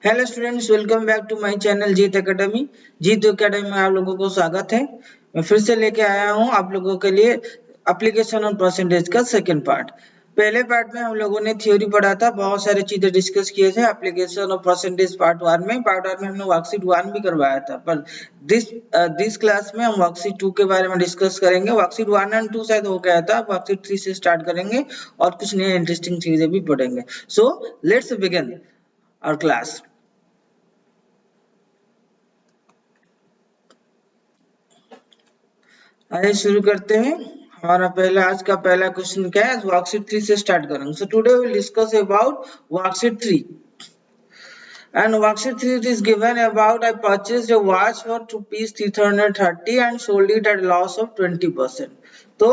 Hello students, welcome back to my channel Jeet academy. Jeet academy में आप लोगों को स्वागत है। मैं फिर से लेके आया हूं आप लोगों के लिए एप्लीकेशन ऑन परसेंटेज का सेकंड पार्ट। पहले पार्ट में हम लोगों ने थ्योरी पढ़ा था, बहुत सारी चीजें डिस्कस किए थे एप्लीकेशन ऑफ परसेंटेज पार्ट 1 में। पार्ट 1 में हमने वर्कशीट 1 भी करवाया था, पर दिस क्लास में हम वर्कशीट 2 के बारे में डिस्कस करेंगे। वर्कशीट 1 एंड 2 शायद हो गया था, वर्कशीट 3 से स्टार्ट करेंगे और कुछ नए इंटरेस्टिंग चीजें भी पढ़ेंगे। So let's begin our class. आइए शुरू करते हैं। हमारा आज का पहला क्वेश्चन क्या है? वर्कशीट 3 से स्टार्ट करेंगे। So today we will discuss about worksheet 3, and worksheet 3 it is given about I purchased a watch for rupees 330 and sold it at a loss of 20%। तो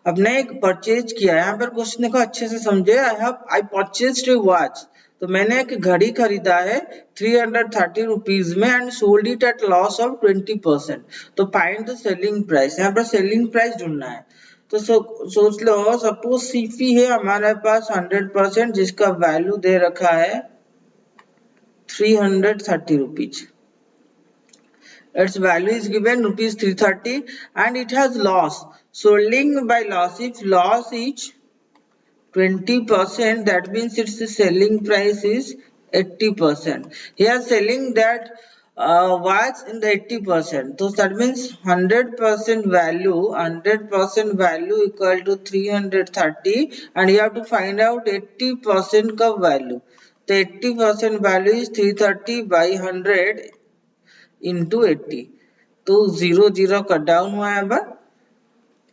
आपने एक परचेज किया, यहाँ पर क्वेश्चन देखो अच्छे से समझे। आई परचेज्ड ए वॉच, तो मैंने एक घड़ी खरीदा है 330 रुपीज में and sold it at loss of 20%। तो फाइंड द सेलिंग प्राइस, यहाँ पर सेलिंग प्राइस ढूंढना है। तो सोच लो, सपोज सीपी है हमारे पास 100%, जिसका वैल्यू दे रखा है 330 rupees. Its value is given rupees 330 and it has loss. Selling by loss, if loss is 20%, that means its selling price is 80%. Here selling that watch in the 80%. So that means 100% value equal to 330, and you have to find out 80% का value. The 80% value is 330 by 100 into 80. तो 0 cut down हुआ है। अब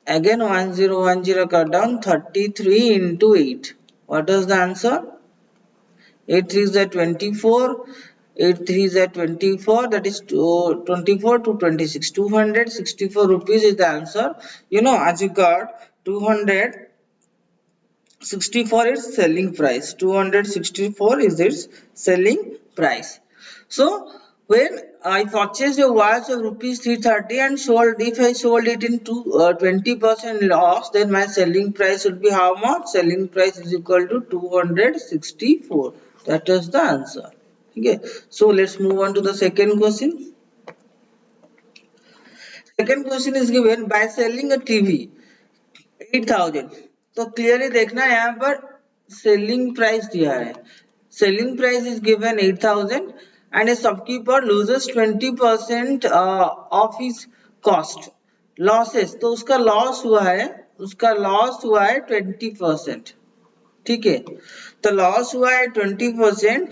again 1010 cut down, 33 into 8. What is the answer? 8 3 is 24, 8 3 is 24, that is 24 to 26, 264 rupees is the answer. You know, as you got 264 is selling price, 264 is its selling price. So when I purchased a watch of rupees 330 and sold, if I sold it into 20% loss, then my selling price would be how much? Selling price is equal to 264. That is the answer. Okay. So let's move on to the second question. Second question is given by selling a TV 8000. तो clearly देखना, यहाँ पर selling price दिया है। Selling price is given 8000 and a shopkeeper loses 20% of his cost losses। तो उसका loss हुआ है, 20%। ठीक है, तो लॉस हुआ है 20%।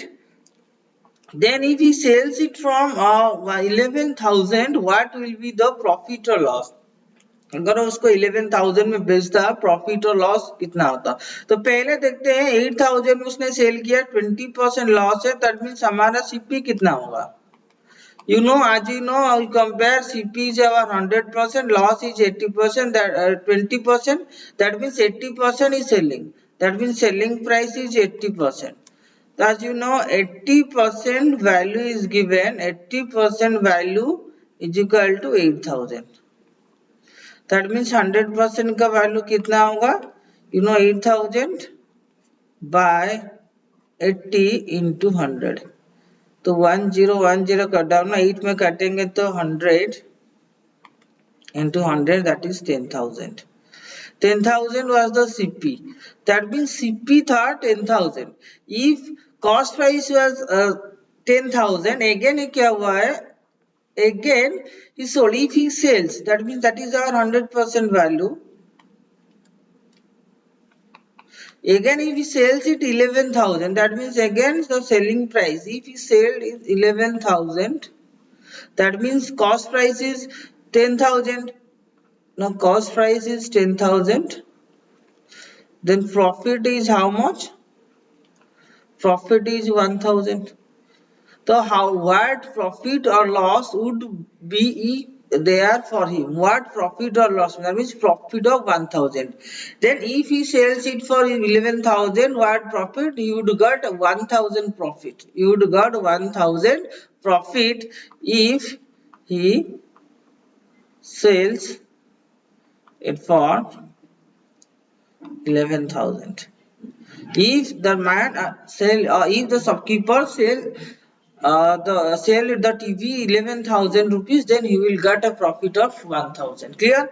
then if he sells it from 11,000, what will be the profit or loss? अगर उसको 11,000 में बेचता, प्रॉफिट और लॉस कितना होता? तो पहले देखते हैं, 8,000 उसने सेल किया, 20% लॉस है, दैट मींस हमारा सीपी कितना होगा? You know, as you know, I compare CP is our 100%, loss is 80%, that 20%. That means 80% is selling. That means selling price is 80%. So as you know, 80% value is given. 80% value is equal to 8,000. That means 100% का value कितना होगा? You know, 8,000 by 80 into 100. तो 1010 cut down ना, 8 में काटेंगे तो 100 into 100, that is 10,000. 10,000 was the CP. That means CP था 10,000. If cost price was 10,000, again ये क्या हुआ है? Again he sold. If he sells, that means that is our 100% value. Again if he sells it 11,000, that means again the selling price. If he sold is 11,000, that means cost price is 10,000. Now cost price is 10,000. Then profit is how much? Profit is 1,000. So what profit or loss would be there for him? What profit or loss? That means profit of 1,000. Then if he sells it for 11,000, what profit? He would get 1,000 profit. You would get 1,000 profit if he sells it for 11,000. If the man if the shopkeeper sell the sell the TV 11,000 rupees, then he will get a profit of 1,000. Clear?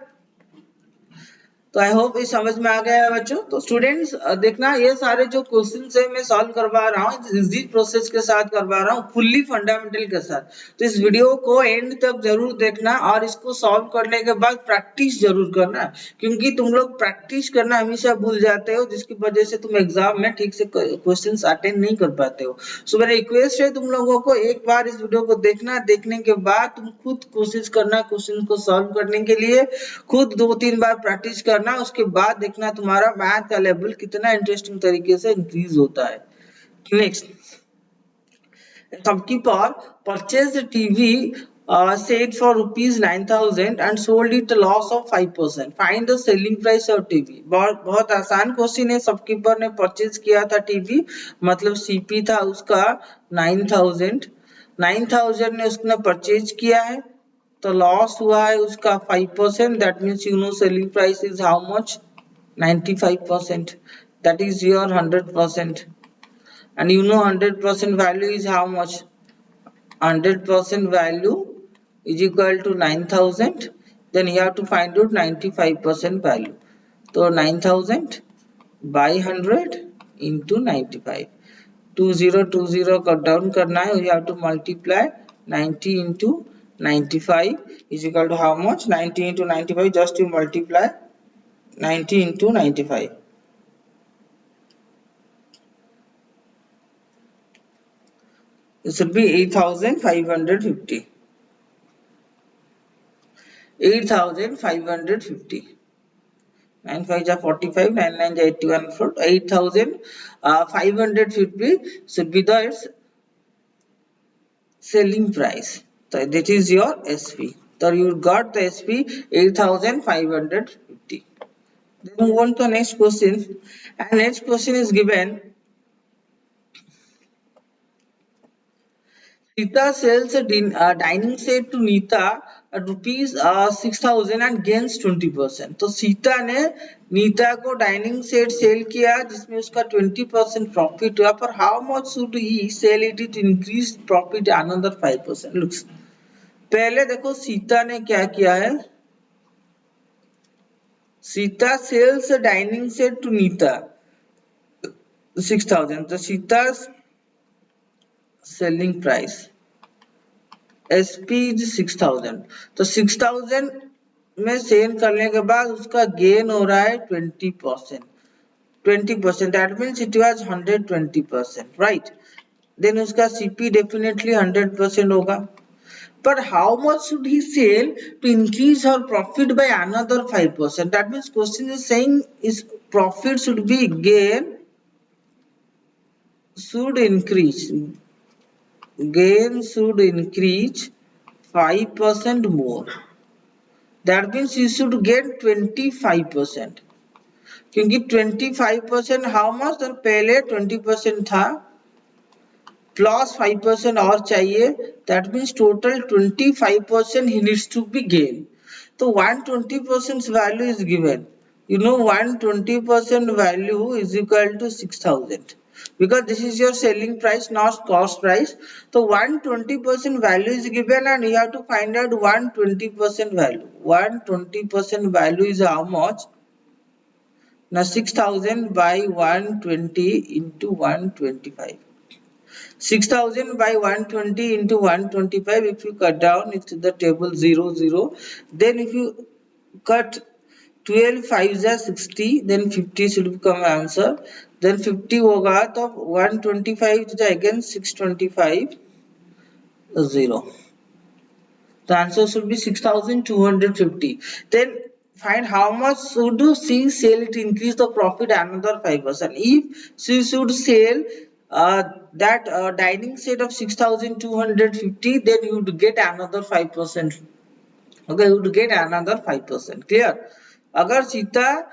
तो I hope ये समझ में आ गया है बच्चों। तो students देखना, ये सारे जो क्वेश्चंस है मैं सॉल्व करवा रहा हूँ इजी प्रोसेस के साथ करवा रहा हूँ, फुल्ली फंडामेंटल के साथ। तो इस वीडियो को एंड तक जरूर देखना और इसको सॉल्व करने के बाद प्रैक्टिस जरूर करना, क्योंकि तुम लोग प्रैक्टिस करना हमेशा भूल जाते हो, जिसकी वजह से तुम एग्जाम में ठीक से क्वेश्चंस अटेंड नहीं कर पाते हो। सो मेरा रिक्वेस्ट है तुम लोगों को एक बार इस वीडियो को देखना, देखने के बाद तुम खुद कोशिश करना क्वेश्चन को सॉल्व करने के लिए, खुद 2-3 बार प्रैक्टिस करना, उसके बाद देखना तुम्हारा मैथ का लेवल कितना इंटरेस्टिंग तरीके से इंक्रीज होता है। Next, shopkeeper purchased a TV set for rupees 9,000 and sold it a loss of 5%. Find the selling price of TV. बहुत आसान क्वेश्चन है। शॉपकीपर ने परचेज किया था टीवी, मतलब सीपी था उसका 9,000 ने उसने परचेज किया है, तो लॉस हुआ है उसका 5%। That means you know selling price is how much, 95%, that is your 100%, and you know 100% value is how much, 100% value is equal to 9,000, then you have to find out 95% value. So 9,000 by 100 into 95, 20 cut down करना है, you have to multiply 90 into 95 is equal to how much, 90 into 95, just you multiply 90 into 95. It should be 8,550. 8,550. 9 5 are 45, 9 9 are 81, 8,550 should be the selling price. So that is your SP. So you got the SP 8,550. Then move on to the next question. And next question is given. Sita sells a dining set to Nita at rupees 6,000 and gains 20%. तो सीता ने नीता को dining set cell किया जिसमें उसका 20% profit हुआ, पर how much should he sell it to increase profit another 5%? Looks, पहले देखो सीता ने क्या किया है, Sita sells dining set to Neeta 6,000, तो Sita selling price SP is 6,000, तो 6,000 में सेल करने के बाद उसका गेन हो रहा है 20%, 20%, that means it was 120%, right? Then उसका CP डेफिनेटली 100% होगा, but how much should he sell to increase her profit by another 5%? That means question is saying is profit should be gain should increase, gain should increase 5% more. That means you should get 25%, क्योंकि 25% how much, तो पहले 20% था plus 5% और चाहिए, that means total 25% he needs to be gain. तो 120% value is given, you know 120% value is equal to 6,000 because this is your selling price not cost price. So 120% value is given and you have to find out 120% value. 120% value is how much? Now 6,000 by 120 into 125. 6,000 by 120 into 125, if you cut down it's the table 0 0, then if you cut 12 5s are 60, then 50 should become answer, then 50 होगा तो 125 to the again 625 0, the answer should be 6,250. Then find how much should she sell to increase the profit another 5%. If she should sell that dining set of 6,250, then you would get another 5%. Okay, you would get another 5%. Clear? अगर सीता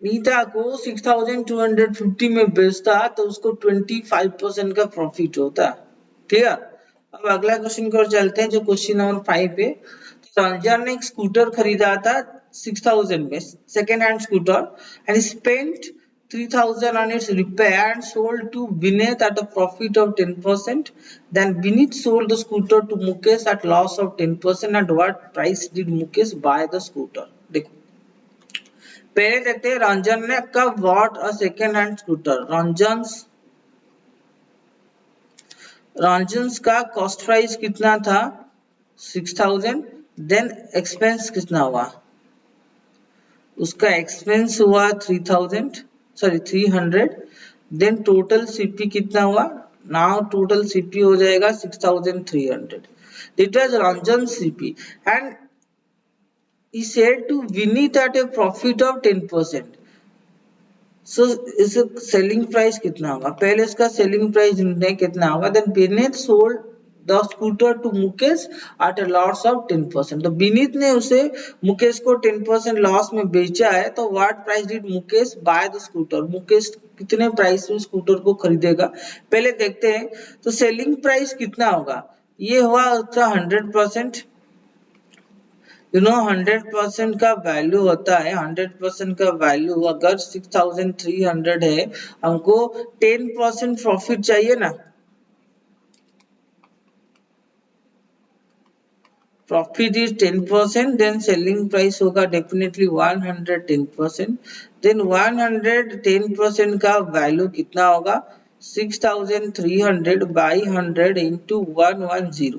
नीता को 6,250 में बेचता तो उसको 25% का profit होता। Clear? अब अगला क्वेश्चन की ओर चलते हैं जो क्वेश्चन नंबर 5 है। रंजन ने एक स्कूटर खरीदा था 6,000 में, second hand scooter, and spent 3,000 on its repair and sold to Vinith at a profit of 10%. Then Vinith sold the scooter to Mukesh at loss of 10%. At what price did Mukesh buy the scooter? देखो पहले देखते हैं रंजन ने कब bought a second hand scooter. Ranjan का cost price कितना था 6,000. Then expense कितना हुआ उसका एक्सपेंस हुआ 3,000 सॉरी 300. देन टोटल सीपी कितना हुआ नाउ टोटल सीपी हो जाएगा 6,300. It was Ranjan CP and he said to Vinith at a profit of 10%. सो इस सेलिंग प्राइस कितना होगा पहले इसका सेलिंग प्राइस ढूंढने कितना होगा then Vineet sold the scooter to Mukesh at a loss of 10%. तो विनीत ने उसे मुकेश को 10% लॉस में बेचा है तो what price did Mukesh by the scooter Mukesh कितने प्राइस में स्कूटर को खरीदेगा पहले देखते हैं. तो सेलिंग प्राइस कितना होगा ये हुआ उसका 100%. 100% का वैल्यू होता है 100% का वैल्यू अगर 6,300 है हमको 10% प्रॉफिट चाहिए ना profit is 10% then selling price होगा डेफिनेटली 110%. देन 110% का वैल्यू कितना होगा 6,300 बाई 100 इंटू 110.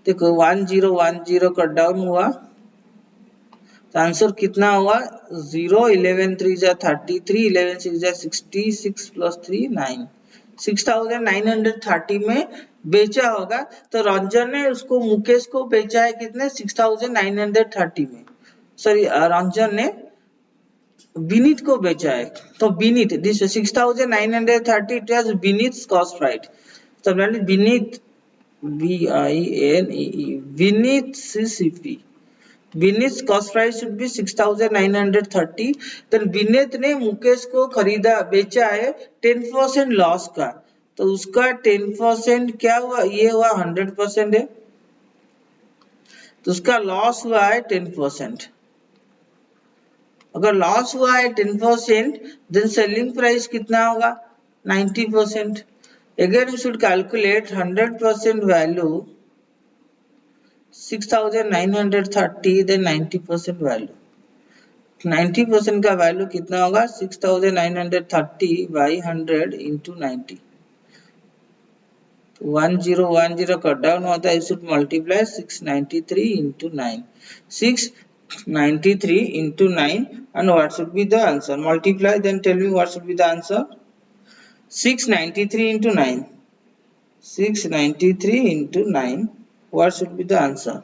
देखो 1010 कट डाउन हुआ तो आंसर कितना हुआ 0 11 3 जा 33 11 6 जा 66 प्लस 3 9 6,930 में बेचा होगा. तो रंजन ने उसको मुकेश को बेचा है कितने 6,930 में सॉरी रंजन ने विनीत को बेचा है तो Vineet this 6,930 it was Vineet cost right. तो Vineet VINEE Vineet CCP Vineet cost price should be 6,930. Then Vineet ने मुकेश को खरीदा बेचा है 10% लॉस का तो उसका 10% क्या हुआ ये हुआ 100% है तो उसका लॉस हुआ है 10%. अगर लॉस हुआ है 10% देन सेलिंग प्राइस कितना होगा 90%. Again we should calculate 100% value 6,930 then 90% value 90% का वैल्यू कितना होगा 6,930 बाई 100 इंटू 90. 1010 कट डाउन होता है it should multiply 693 into 9 693 into 9 and what should be the answer multiply then tell me what should be the answer 693 into 9 693 into 9 what should be the answer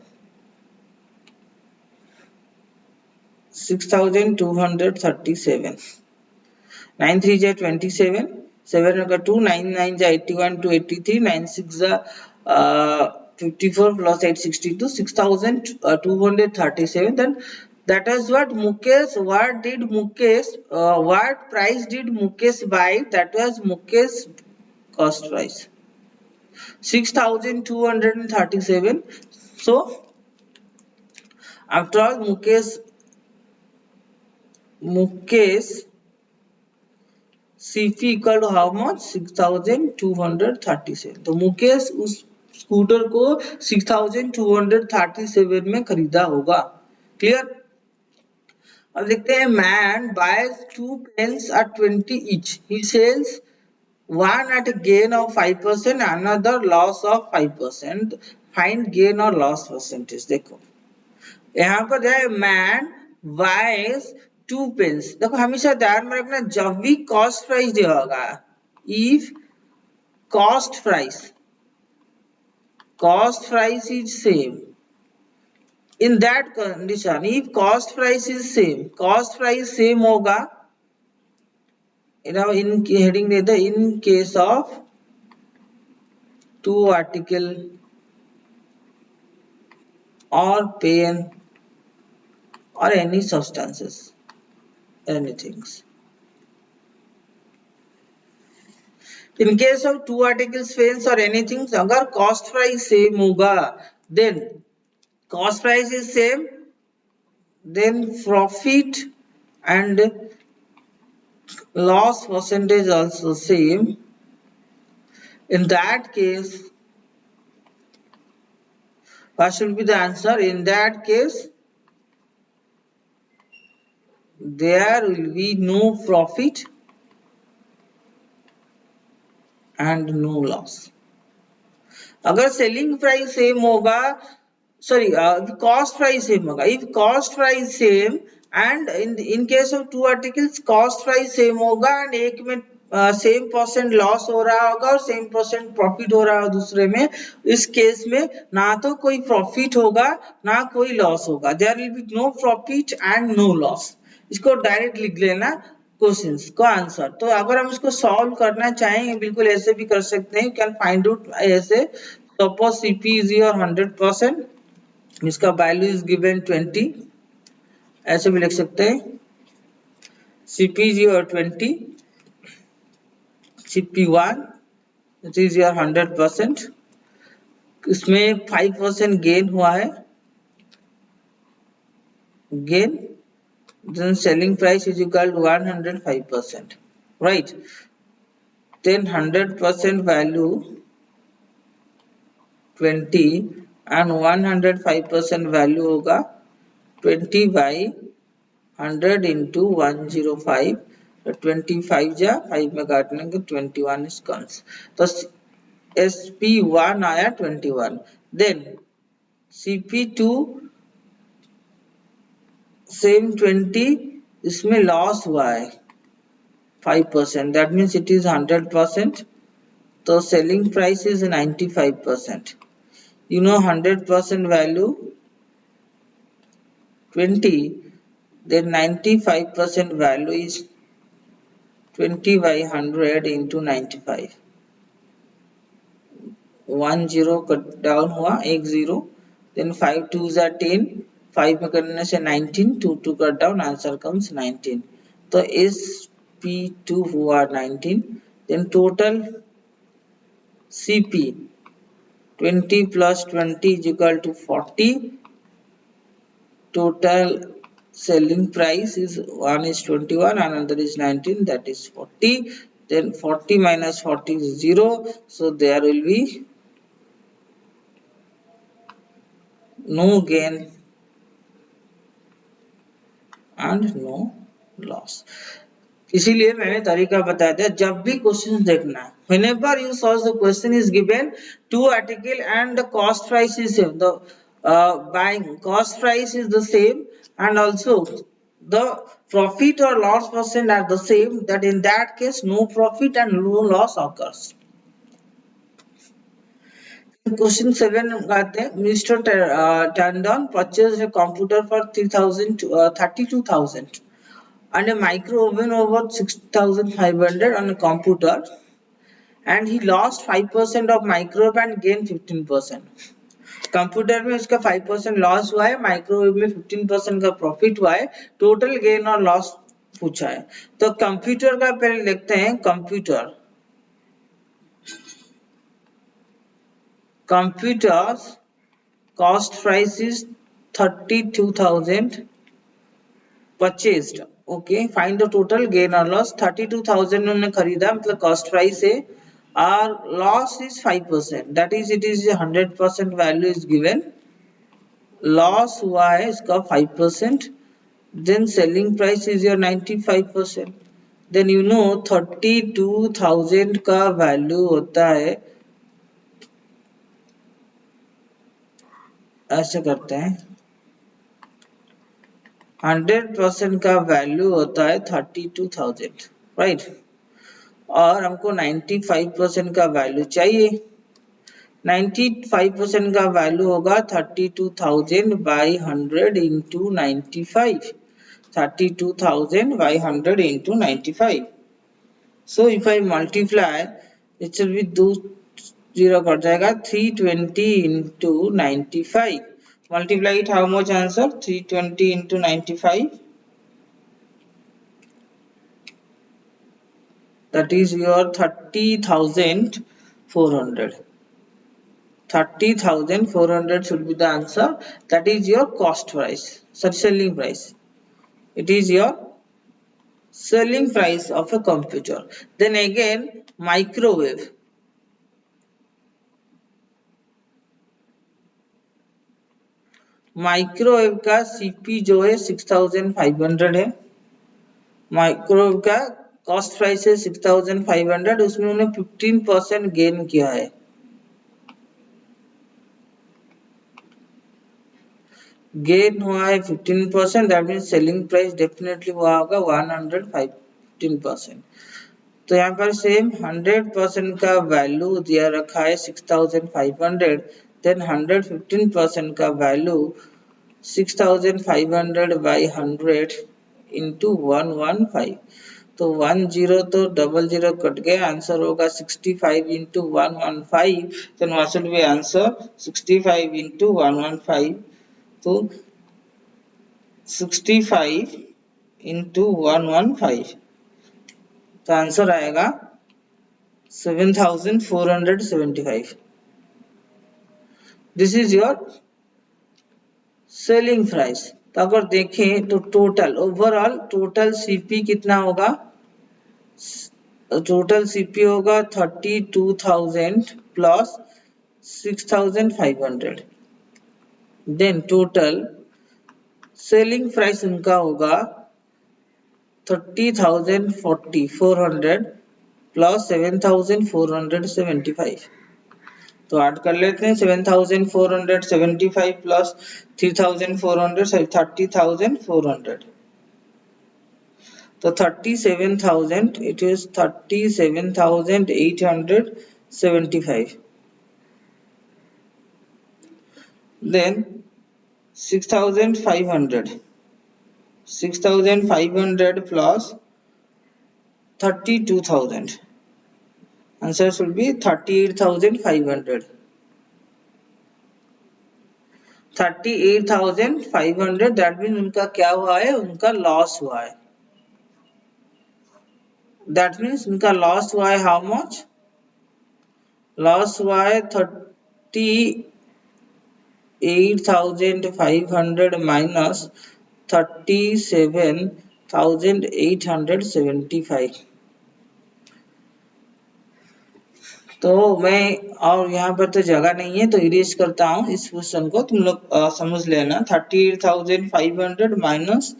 6,237 9 3 ja 27 7 होगा 2 9 9 ja 81 to 83 9 6 ja 54 plus 8 62 6,237. then that is what Mukesh what price did Mukesh buy that was Mukesh cost price 6,237. so after all Mukesh CP equal to how much 6,237. तो मुकेश उस scooter को 6,237 में खरीदा होगा. Clear. अब देखते हैं man boys 2 pens at 20 each. He sells one at a gain of 5% another loss of 5%. Find gain or loss percentage. देखो यहाँ पर है मैन बायज 2 pens. देखो हमेशा ध्यान में रखना जब भी कॉस्ट प्राइस दिया होगा if cost price is same in that condition if cost price is same होगा in heading देता in case of two article or pen or any substances anything. In case of two articles pens or anything अगर cost price same होगा then cost price is same then profit and loss percentage also same. In that case, what should be the answer? In that case, there will be no profit and no loss. अगर selling price same होगा, sorry, cost price same होगा. If cost price same and in case of two articles cost price same होगा and एक में same percent loss हो रहा होगा और सेम परसेंट प्रॉफिट हो रहा होगा दूसरे में, इस केस में ना तो कोई प्रॉफिट होगा ना कोई लॉस होगा. There will be no profit and no loss. इसको डायरेक्ट लिख लेना क्वेश्चंस को आंसर. तो अगर हम इसको सॉल्व करना चाहेंगे बिल्कुल ऐसे भी कर सकते हैं. यू कैन फाइंड आउट ऐसे. सपोज सीपी इज योर 100%, इसका वैल्यू इज गिवन 20, ऐसे भी लिख सकते हैं. CP is your 20, CP1 it is your 100%, इसमें 5% गेन हुआ है, gain, then selling price is equal to 105%, right? Then 100% value 20 and 105% value होगा 20 by 100 into 105. 25 जा 5 में काटने के 21 is comes. तो SP1 आया 21. Then CP2 सेम 20, इसमें लॉस हुआ है 5%, दैट मीन्स इट इज 100%. तो selling price is 95%. You know 100% value 20, then 95% value is 20 by 100 into 95. 1 0 cut down हुआ, 1 0. then 5 2s are 10, 5 में करने से 19, 2 2 कट डाउन, आंसर कम्स 19. तो SP2 हुआ 19. then total CP 20 plus 20 is equal to 40. total selling price is one is 21 and another is 19, that is 40. then 40 minus 40 is 0, so there will be no gain and no loss. इसीलिए मैंने तरीका बताया था. जब भी question देखना है, whenever you solve the question is given two article and the cost price is same, the buying cost price is the same and also the profit or loss percent are the same, that in that case no profit and no loss occurs. Question 7 आते हैं. Mr. Tandon purchased a computer for 32,000 and a micro oven over 6,500 on a computer, and he lost 5% of micro oven and gained 15%. Computer में उसका 5% loss हुआ है, microwave में 15% का profit हुआ है. टोटल गेन और लॉस पूछा है. तो कंप्यूटर का पहले लिखते हैं. Computers cost price is 32,000 purchased. okay, find the total gain or loss. 32,000 उन्होंने खरीदा, मतलब cost price है, और loss is 5%, that is it is 100% value is given. loss हुआ है इसका 5%. then selling price is your 95%. then you know 32,000 का value होता है, ऐसे करते हैं, 100% का वैल्यू होता है 32,000, राइट. और हमको 95% का वैल्यू चाहिए. 95% का वैल्यू होगा 32,000 by 100 into 95. 32,000 by 100 into 95. So if I multiply, it will be 2 0 cut जाएगा. 320 into 95. Multiply it, how much answer? 320 into 95. That is your 30,400. 30,400 should be the answer. That is your cost price, selling price. It is your selling price of a computer. Then again microwave. Microwave का CP जो है 6500 है। Microwave का cost price है 6500, उसमें उन्होंने 15% gain किया है। गेन हुआ है 15%, that means selling price definitely हुआ होगा 115%। तो यहाँ पर सेम 100% का वैल्यू दिया रखा है 6500, देन 115% का वैल्यू 6500 बाई 100 इंटू 115। तो 10 तो 00 कट गया, आंसर होगा 65 into 115। Then what should be answer 65 into 115। तो 65 इंटू 115, तो आंसर आएगा 7475। This is your selling price. तो अगर देखें तो टोटल ओवरऑल टोटल सीपी कितना होगा, टोटल सीपी होगा 32,000 plus 6,500। Then total selling price उनका होगा 30,400 प्लस 7,475। तो ऐड कर लेते हैं 7,475 प्लस 3,400, 30,400। तो 37,000, it is 37,875। then 6,500 plus 32,000, answer should be 38,500। 38,500, that means उनका क्या हुआ है, उनका लॉस हुआ है। दैट मीन्स उनका लॉस हुआ है हाउ मच, लॉस हुआ है 38,500 माइनस 37,875। तो मैं, और यहाँ पर तो जगह नहीं है तो इरेज करता हूँ इस क्वेश्चन को, तुम लोग समझ लेना। 38,500 माइनस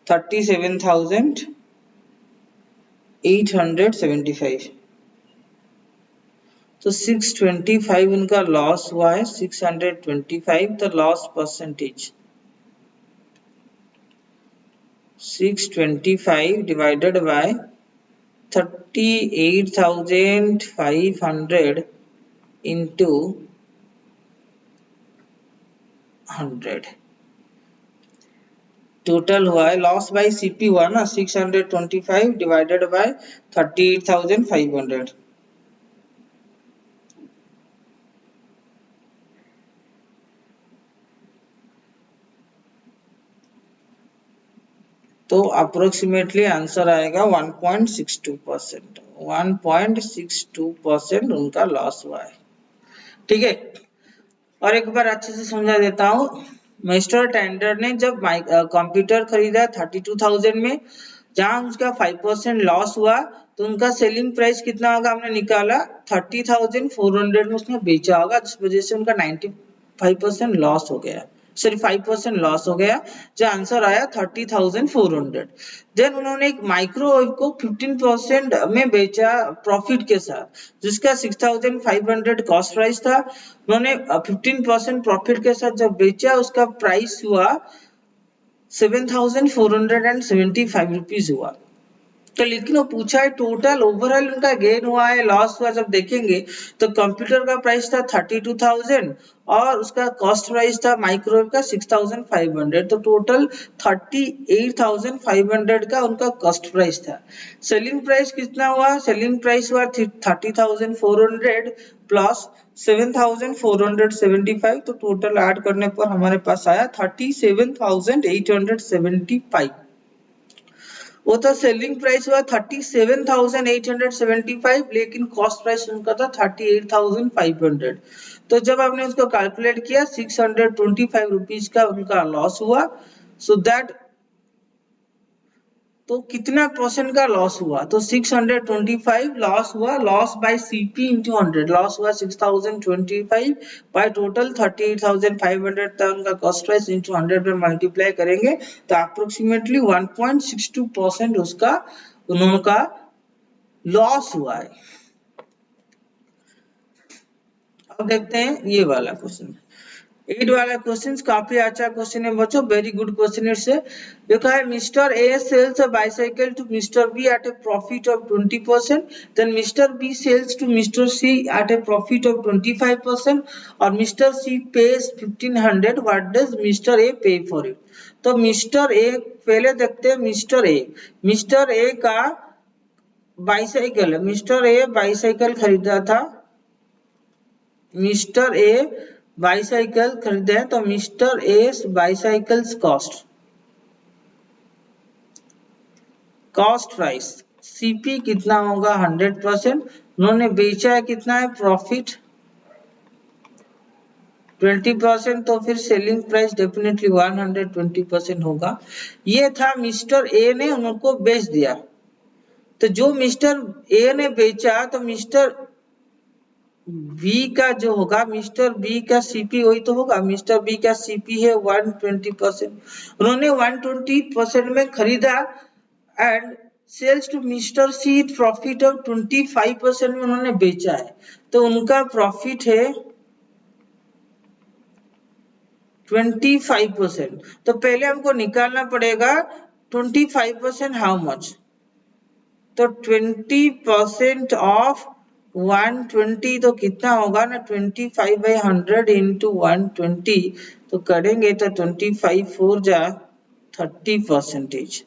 37,875, तो 625 उनका लॉस हुआ है। 625 the loss percentage, 625 divided by 38,500 into 100, total हुआ है लॉस बाय सीपी हुआ ना 625 डिवाइडेड बाय 38,500। तो अप्रोक्सीमेटली आंसर आएगा 1.62%। 1.62% उनका लॉस हुआ है। ठीक है, और एक बार अच्छे से समझा देता हूँ। मिस्टर टेंडर ने जब कंप्यूटर खरीदा 32,000 में, जहां उसका 5% लॉस हुआ, तो उनका सेलिंग प्राइस कितना होगा हमने निकाला 30,400 में उसने बेचा होगा, जिस वजह से उनका 95% लॉस हो गया, सॉरी 5% लॉस हो गया, जो आंसर आया 30,400। देन उन्होंने एक माइक्रोवेव को 15% में बेचा प्रॉफिट के साथ, जिसका 6,500 कॉस्ट प्राइस था। उन्होंने 15% प्रॉफिट के साथ जब बेचा, उसका प्राइस हुआ 7,475 रुपीज हुआ। तो लेकिन वो पूछा है टोटल ओवरऑल उनका गेन हुआ है लॉस हुआ, जब देखेंगे तो कंप्यूटर का प्राइस था 32,000 और उसका कॉस्ट प्राइस था माइक्रोवेव का 6,500, तो टोटल 38,500 का उनका कॉस्ट प्राइस था। सेलिंग प्राइस कितना हुआ, सेलिंग प्राइस हुआ 30,400 प्लस 7,475, तो टोटल ऐड करने पर हमारे पास आया 37,875। वो तो सेलिंग प्राइस हुआ 37,875, लेकिन कॉस्ट प्राइस उनका था 38,500। तो जब आपने उसको कैलकुलेट किया 625 रुपीज का उनका लॉस हुआ। सो दैट तो कितना परसेंट का लॉस हुआ, तो 625 लॉस हुआ, loss by CP into 100, loss हुआ 6025 बाय टोटल 38,500 टन का कॉस्ट प्राइस इंटू 100 पे मल्टीप्लाई करेंगे तो अप्रोक्सीमेटली 1.62% उसका उनका लॉस हुआ है। अब देखते हैं ये वाला क्वेश्चन, 8 वाला क्वेश्चन काफी अच्छा क्वेश्चन है बच्चों, वेरी गुड क्वेश्चन है। देखा है mister A sells a bicycle to mister B at a profit of 20%, then mister B sells to mister C at a profit of 25% और mister C pays 1500, what does mister A pay for it. तो mister A पहले देखते हैं, mister A का bicycle है, mister ए bicycle खरीदा था, mister A bicycle खरीदे हैं तो मिस्टर ए बाइसाइकिल्स कॉस्ट प्राइस सीपी कितना होगा 100%, उन्होंने बेचा है कितना है प्रॉफिट 20%, तो फिर सेलिंग प्राइस डेफिनेटली 120% होगा। ये था मिस्टर ए ने उनको बेच दिया, तो जो मिस्टर ए ने बेचा तो मिस्टर बी का जो होगा, मिस्टर बी का सीपी वही तो होगा, मिस्टर बी का सीपी है 120%, उन्होंने 120% में खरीदा and sells to mister C profit of 25% में उन्होंने बेचा है, तो उनका प्रॉफिट है 25%। तो पहले हमको निकालना पड़ेगा 25% हाउ मच, तो 20% ऑफ 120 तो कितना होगा ना 25/100 इंटू 120, तो करेंगे तो 25 4 जा 30%,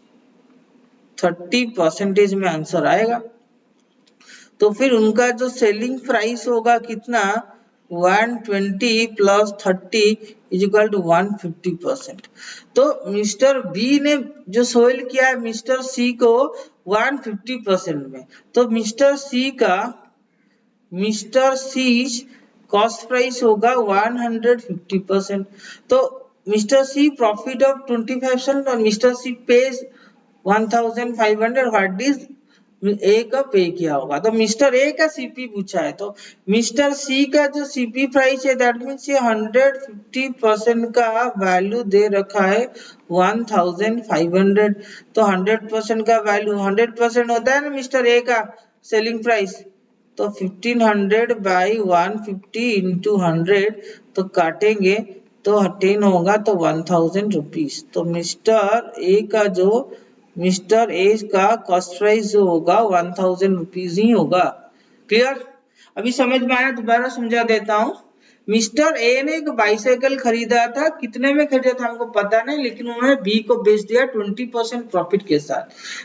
30% में आंसर आएगा। तो फिर उनका जो सेलिंग प्राइस होगा कितना 120 प्लस 30 इज इक्वल टू 150%। तो मिस्टर बी ने जो सेल किया है मिस्टर सी को 150% में, तो मिस्टर सी कॉस्ट प्राइस होगा 150%, तो मिस्टर सी प्रॉफिट ऑफ 25% और mister C pays 1500, what is A का पे किया होगा, तो मिस्टर ए का सीपी पूछा है, तो मिस्टर सी का जो सीपी प्राइस है दैट मीन्स ये 150% का वैल्यू दे रखा है 1500, तो 100% का वैल्यू 100% होता है ना मिस्टर ए का सेलिंग प्राइस, तो 1500 बाई 150 इंटू 100, तो काटेंगे तो 10 होगा तो 1000 रुपीज, तो मिस्टर ए का कॉस्ट प्राइस जो होगा 1000 रुपीज ही होगा। क्लियर, अभी समझ में आया, दोबारा समझा देता हूँ। मिस्टर ए ने एक बाइसाइकिल खरीदा था, कितने में खरीदा था हमको पता नहीं, लेकिन उन्होंने बी को बेच दिया 20% प्रॉफिट के साथ,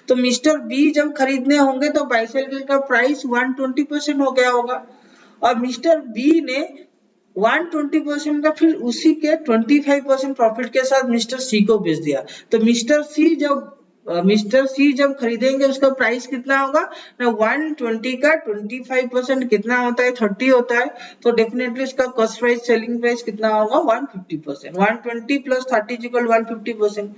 तो मिस्टर बी जब खरीदने होंगे तो बाइसाइकिल का प्राइस 120% हो गया होगा, और मिस्टर बी ने 120% का फिर उसी के 25% प्रॉफिट के साथ मिस्टर सी को बेच दिया, तो मिस्टर सी जब खरीदेंगे उसका प्राइस कितना होगा ना 120 का 25% कितना होता है 30 होता है, तो डेफिनेटली इसका कॉस्ट प्राइस सेलिंग प्राइस कितना होगा 150%, 120 प्लस 30 इक्वल 150%,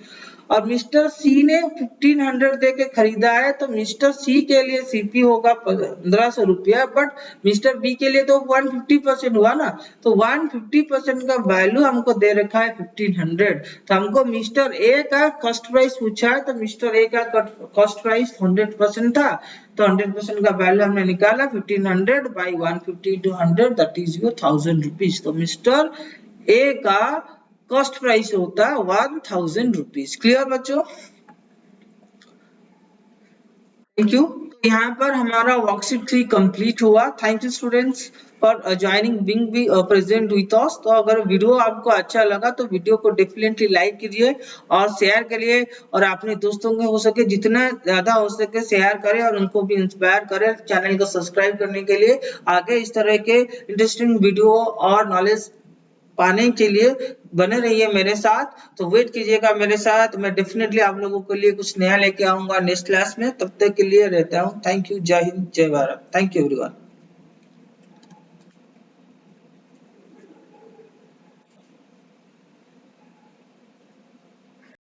और मिस्टर सी ने 1500 दे के खरीदा है, तो मिस्टर सी के लिए सीपी होगा 1500 रुपया, बट मिस्टर बी के लिए तो 150% हुआ ना, तो 150% का वैल्यू हमको दे रखा है 1500, तो हमको मिस्टर ए का कॉस्ट प्राइस पूछा है, तो मिस्टर ए का कॉस्ट प्राइस 100% था, तो 100% का वैल्यू हमने निकाला 1500 by 150 to 100 that is your 1000 rupees, तो मिस्टर ए का कॉस्ट प्राइस होता है 1000 रुपीज। क्लियर बच्चों, थैंक यू। तो यहाँ पर हमारा वर्कशीट 3 कंप्लीट हुआ। Thank you students for joining being be present with us. तो अगर वीडियो आपको अच्छा लगा तो वीडियो को डेफिनेटली लाइक कीजिए और शेयर करिए, और अपने दोस्तों में हो सके जितना ज्यादा हो सके शेयर करें और उनको भी इंस्पायर करें चैनल को सब्सक्राइब करने के लिए। आगे इस तरह के इंटरेस्टिंग वीडियो और नॉलेज पाने के लिए बने रहिए मेरे साथ, तो वेट कीजिएगा मेरे साथ, मैं डेफिनेटली आप लोगों के लिए कुछ नया लेके आऊंगा नेक्स्ट क्लास में। तब तक के लिए रहता हूँ, थैंक यू, जय हिंद, जय भारत, थैंक यू एवरीवन।